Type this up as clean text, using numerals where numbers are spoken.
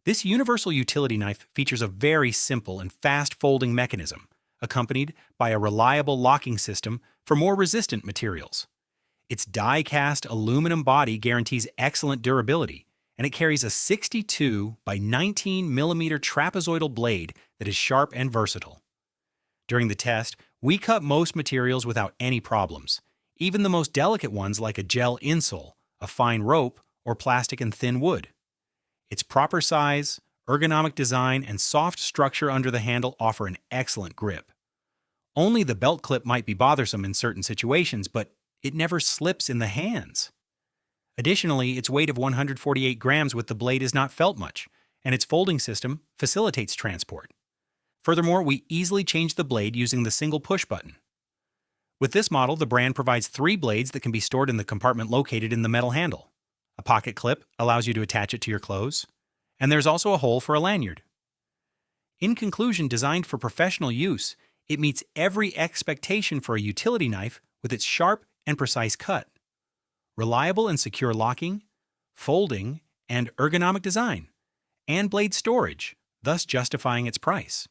This universal utility knife features a very simple and fast folding mechanism, accompanied by a reliable locking system for more resistant materials. Its die-cast aluminum body guarantees excellent durability, and it carries a 62 by 19 millimeter trapezoidal blade that is sharp and versatile. During the test, we cut most materials without any problems, even the most delicate ones like a gel insole, a fine rope, or plastic and thin wood. Its proper size, ergonomic design, and soft structure under the handle offer an excellent grip. Only the belt clip might be bothersome in certain situations, but it never slips in the hands. Additionally, its weight of 148 grams with the blade is not felt much, and its folding system facilitates transport. Furthermore, we easily change the blade using the single push button. With this model, the brand provides 3 blades that can be stored in the compartment located in the metal handle. A pocket clip allows you to attach it to your clothes, and there's also a hole for a lanyard. In conclusion, designed for professional use, it meets every expectation for a utility knife with its sharp and precise cut, reliable and secure locking, folding, and ergonomic design, and blade storage, thus justifying its price.